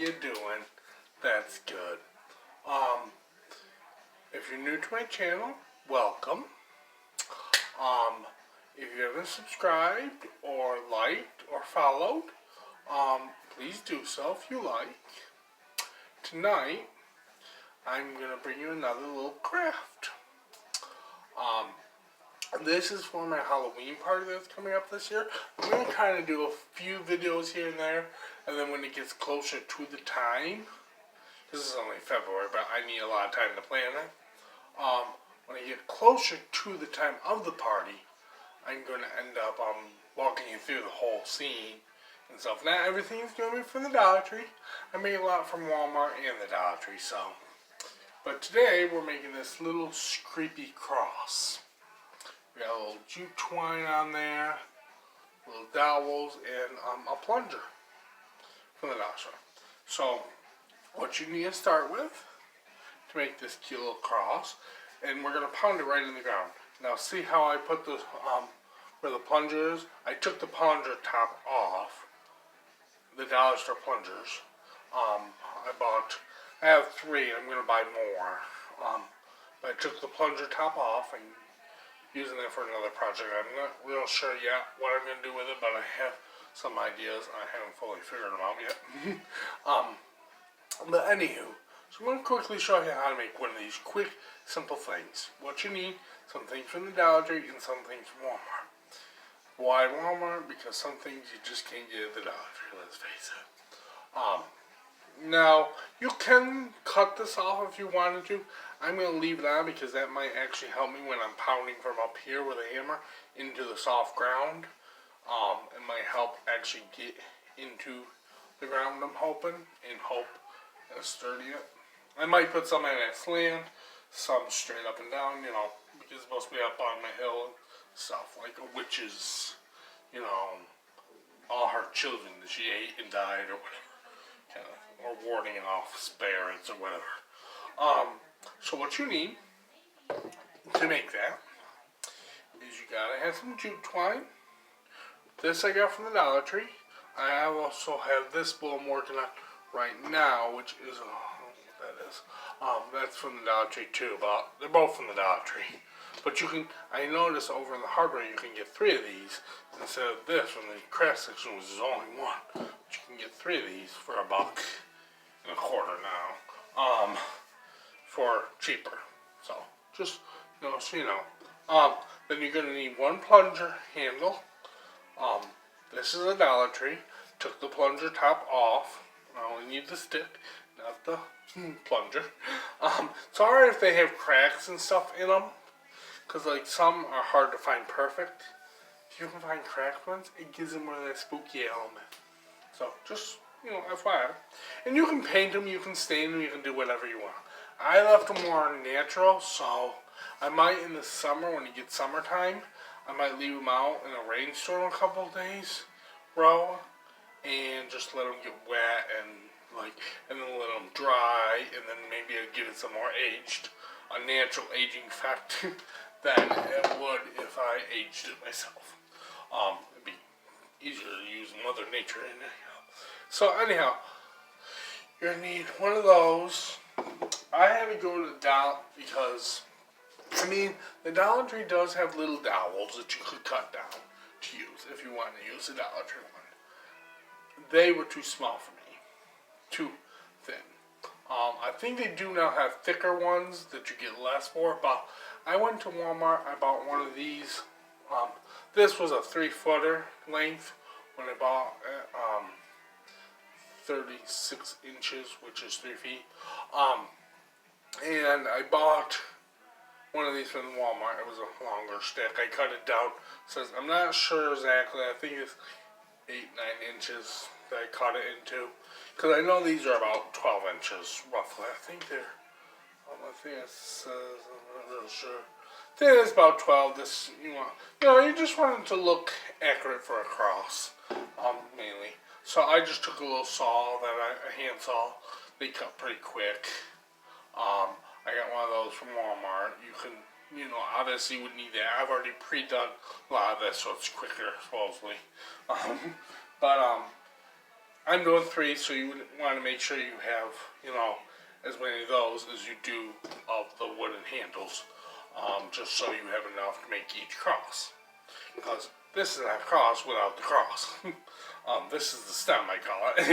you doing? That's good. Um, if you're new to my channel, welcome. If you haven't subscribed or liked or followed, please do so if you like. Tonight, I'm gonna bring you another little craft. This is for my Halloween party that's coming up this year. I'm gonna kind of do a few videos here and there, and then when it gets closer to the time, this is only February, but I need a lot of time to plan it. When I get closer to the time of the party, I'm going to end up walking you through the whole scene and stuff. Now, everything's going to be from the Dollar Tree. I made a lot from Walmart and the Dollar Tree, so. But today, we're making this little creepy cross. We got a little jute twine on there, little dowels, and a plunger from the Dollar Store. So, what you need to start with to make this cute little cross, and we're going to pound it right in the ground. Now see how I put the, where the plunger is? I took the plunger top off, the Dollar Store plungers. I have 3, I'm going to buy more. But I took the plunger top off and using it for another project. I'm not real sure yet what I'm going to do with it, but I have some ideas. I haven't fully figured them out yet. But anywho, so I'm going to quickly show you how to make one of these quick, simple things. What you need, some things from the Dollar Tree and some things from Walmart. Why Walmart? Because some things you just can't get at the Dollar Tree, let's face it. Now, you can cut this off if you wanted to. I'm going to leave it on because that might actually help me when I'm pounding from up here with a hammer into the soft ground. It might help actually get into the ground, I'm hoping, and hope and sturdy it. I might put some in a slant, some straight up and down, you know, because it's supposed to be up on my hill and stuff, like a witch's, you know, all her children that she ate and died or whatever, kind of, or warding off spirits or whatever. So what you need to make that is you gotta have some jute twine. This I got from the Dollar Tree. I also have this bowl I'm working on right now, which is, I don't know what that is. That's from the Dollar Tree too, but they're both from the Dollar Tree. But you can, I noticed over in the hardware you can get 3 of these instead of this from the craft section, which is only 1. But you can get 3 of these for $1.25 now, for cheaper. So just, you know, so you know. Then you're gonna need 1 plunger handle. This is a Dollar Tree. Took the plunger top off. I only need the stick, not the plunger. It's alright if they have cracks and stuff in them, because like some are hard to find perfect. If you can find cracked ones, it gives them more of that spooky element. So just, you know, FYI. And you can paint them, you can stain them, you can do whatever you want. I left them more natural, so I might in the summer, when it gets summertime, I might leave them out in a rainstorm a couple of days, and just let them get wet and then let them dry, and then maybe I'd give it some more a natural aging effect than it would if I aged it myself. It'd be easier to use Mother Nature in it. So anyhow, you're gonna need 1 of those. I had to go to the Dollar because, I mean, the Dollar Tree does have little dowels that you could cut down to use if you want to use the Dollar Tree one. They were too small for me, too thin. I think they do now have thicker ones that you get less for, but I went to Walmart, I bought one of these. This was a 3-footer length when I bought it, 36 inches, which is 3 feet. And I bought one of these from Walmart. It was a longer stick. I cut it down. Says I'm not sure exactly. I think it's 8-9 inches that I cut it into. Because I know these are about 12 inches roughly. I think they're. I think it says. I'm not real sure. I think it's about 12. This you just want it to look accurate for a cross, mainly. So I just took a little saw a hand saw. They cut pretty quick. I got one of those from Walmart. You can, obviously you would need that. I've already pre-done a lot of this, so it's quicker, supposedly. I'm doing 3, so you want to make sure you have, as many of those as you do of the wooden handles, just so you have enough to make each cross. Because this is not a cross without the cross. This is the stem, I call it,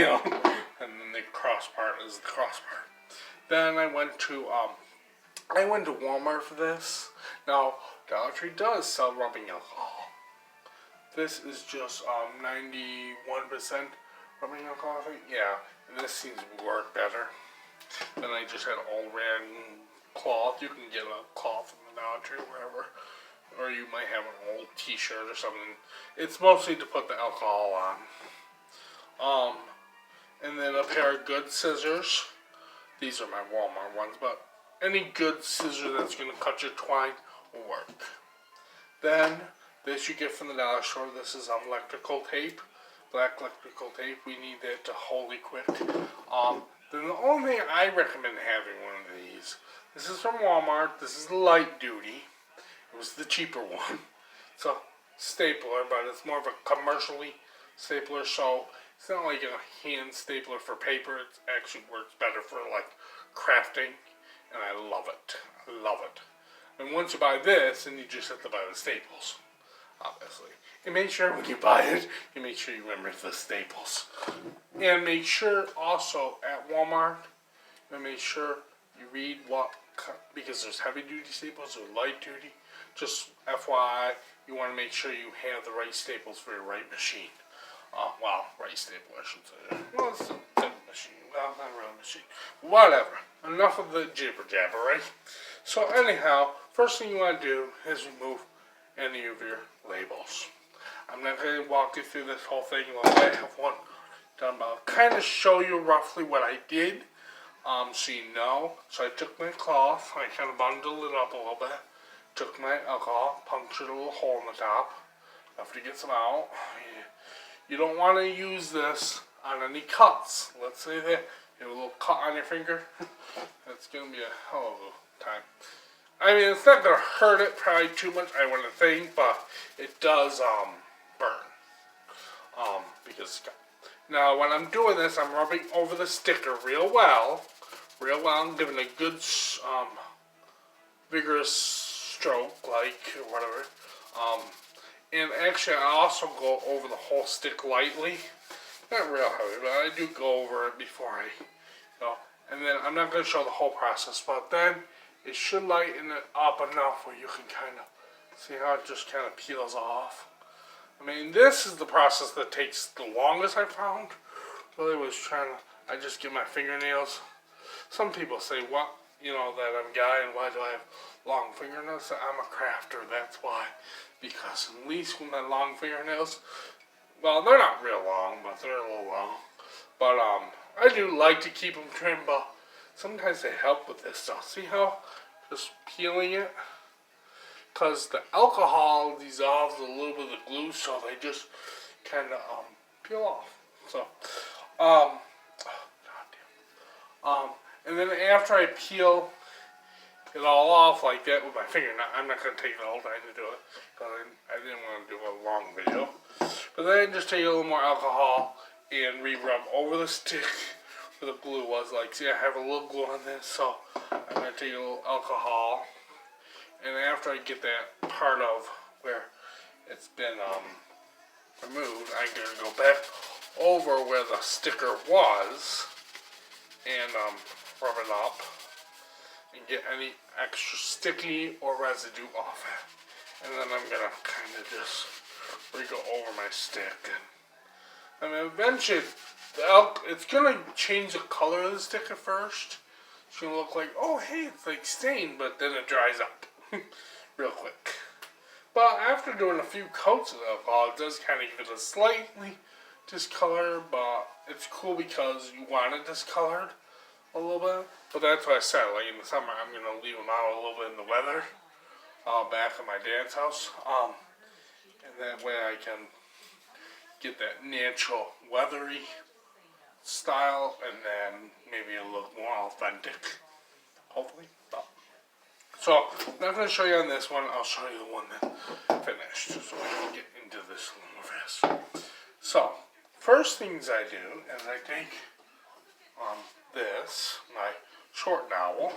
and then the cross part is the cross part. Then I went to Walmart for this. Now, Dollar Tree does sell rubbing alcohol. This is just 91% rubbing alcohol, I think. Yeah, and this seems to work better. Then I just had all red cloth. You can get a cloth from the Dollar Tree or wherever. Or you might have an old t-shirt or something. It's mostly to put the alcohol on. And then a pair of good scissors. These are my Walmart ones, but any good scissors that's going to cut your twine will work. Then, this you get from the dollar store. This is electrical tape. Black electrical tape. We need that to hold it quick. Then the only thing I recommend having one of these. This is from Walmart. This is light duty. It was the cheaper one. It's a stapler, but it's more of a commercially stapler, so it's not like a hand stapler for paper. It actually works better for like crafting, and I love it. I love it. And once you buy this, then you just have to buy the staples, obviously. And make sure when you buy it, you make sure you remember the staples. And make sure also at Walmart, make sure you read what, because there's heavy duty staples or light duty. Just FYI, you want to make sure you have the right staples for your right machine. Right staple, I should say. Well, it's a different machine. Well, not a real machine. Whatever. Enough of the jibber jabber, right? So anyhow, first thing you want to do is remove any of your labels. I'm not going to walk you through this whole thing. I have one done, but I'll kind of show you roughly what I did, so you know. So I took my cloth, I kind of bundled it up a little bit. Took my alcohol, punctured a little hole in the top. After you get some out, you don't want to use this on any cuts. Let's say that you have a little cut on your finger. That's going to be a hell of a time. I mean, it's not going to hurt it probably too much, I wouldn't think, but it does burn. Because it's got. Now, when I'm doing this, I'm rubbing over the sticker real well. I'm giving a good, vigorous stroke, like, or whatever. And actually, I also go over the whole stick lightly. Not real heavy, but I do go over it before I, and then I'm not going to show the whole process, but then it should lighten it up enough where you can kind of see how it just kind of peels off. I mean, this is the process that takes the longest I found. Really was I just get my fingernails. Some people say, what, that I'm a guy and why do I have long fingernails? I'm a crafter, that's why. Because at least with my long fingernails, well, they're not real long, but they're a little long. But I do like to keep them trimmed, but sometimes they help with this stuff. See how just peeling it? Because the alcohol dissolves a little bit of the glue, so they just kind of peel off. So, and then after I peel it all off like that with my finger, I'm not going to take the whole time to do it, because I didn't want to do a long video. But then I just take a little more alcohol and re-rub over the stick where the glue was. Like, see, I have a little glue on this, so I'm going to take a little alcohol. And after I get that part of where it's been removed, I'm going to go back over where the sticker was and rub it up and get any extra sticky or residue off it. And then I'm going to kind of just go over my stick. And I mean, eventually, it's going to change the color of the stick at first. It's going to look like, oh, hey, it's like stained, but then it dries up real quick. But after doing a few coats of alcohol, it does kind of give it a slightly discolor, but it's cool because you want it discolored a little bit. But that's what I said, like in the summer, I'm going to leave them out a little bit in the weather back at my dad's house. And that way I can get that natural weathery style, and then maybe it'll look more authentic, hopefully. So, I'm not going to show you on this one, I'll show you the one that finished, so I can get into this a little more fast. So, first things I do is I take this, my short dowel,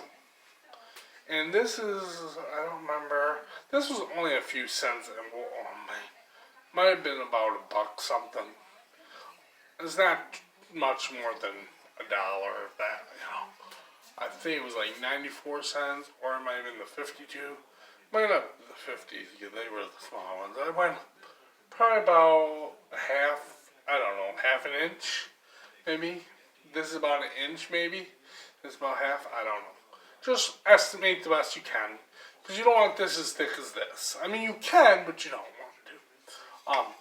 and this is, I don't remember, this was only a few cents, and might have been about $1 something. It's not much more than $1 of that, you know. I think it was like 94 cents, or it might have been the 52. Might not be the 50s, because they were the small ones. I went probably about half an inch, maybe. This is about an inch, maybe. This is about half, I don't know. Just estimate the best you can, because you don't want this as thick as this. I mean, you can, but you don't want to.